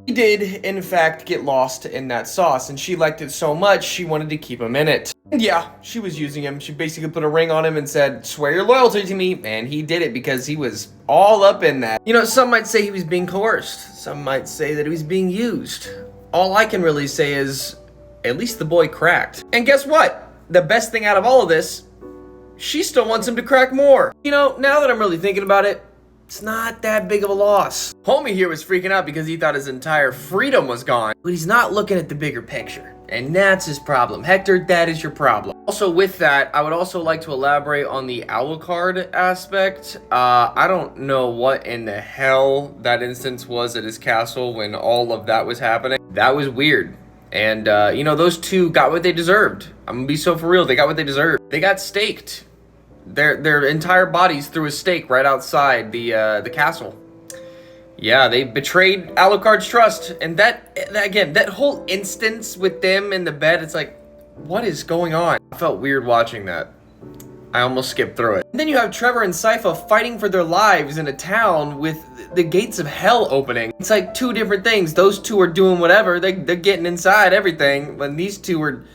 He did, in fact, get lost in that sauce, and she liked it so much, she wanted to keep him in it. And yeah, she was using him. She basically put a ring on him and said, swear your loyalty to me, and he did it because he was all up in that. You know, some might say he was being coerced. Some might say that he was being used. All I can really say is, at least the boy cracked. And guess what? The best thing out of all of this, she still wants him to crack more. You know, now that I'm really thinking about it, it's not that big of a loss. Homie here was freaking out because he thought his entire freedom was gone. But he's not looking at the bigger picture. And that's his problem. Hector, that is your problem. Also with that, I would also like to elaborate on the Alucard aspect. I don't know what in the hell that instance was at his castle when all of that was happening. That was weird. And, you know, those two got what they deserved. I'm gonna be so for real, they got what they deserved. They got staked. Their entire bodies through a stake right outside the castle. Yeah, they betrayed Alucard's trust, and that again, that whole instance with them in the bed, it's like, what is going on? I felt weird watching that. I almost skipped through it. And then you have Trevor and Sypha fighting for their lives in a town with the gates of hell opening. It's like two different things. Those two are doing whatever. They're getting inside everything, when these two are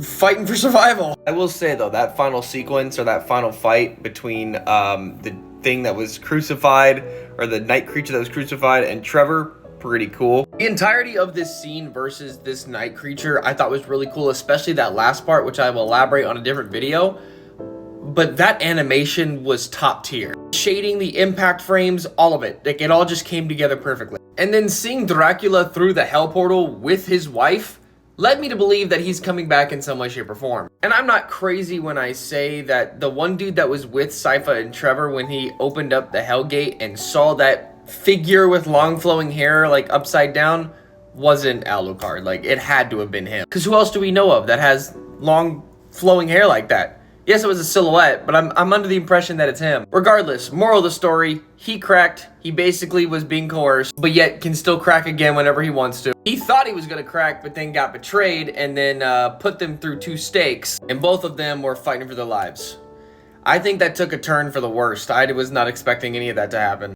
fighting for survival. I will say though, that final sequence or that final fight between the thing that was crucified, or the night creature that was crucified, and Trevor, pretty cool. The entirety of this scene versus this night creature I thought was really cool, especially that last part, which I will elaborate on a different video. But that animation was top tier. Shading, the impact frames, all of it. Like, it all just came together perfectly. And then seeing Dracula through the hell portal with his wife led me to believe that he's coming back in some way, shape, or form. And I'm not crazy when I say that the one dude that was with Sypha and Trevor when he opened up the hell gate and saw that figure with long flowing hair, like upside down, wasn't Alucard. Like, it had to have been him. Because who else do we know of that has long flowing hair like that? Yes, it was a silhouette, but I'm under the impression that it's him. Regardless, moral of the story, he cracked. He basically was being coerced, but yet can still crack again whenever he wants to. He thought he was gonna crack, but then got betrayed and then put them through two stakes, and both of them were fighting for their lives. I think that took a turn for the worst. I was not expecting any of that to happen.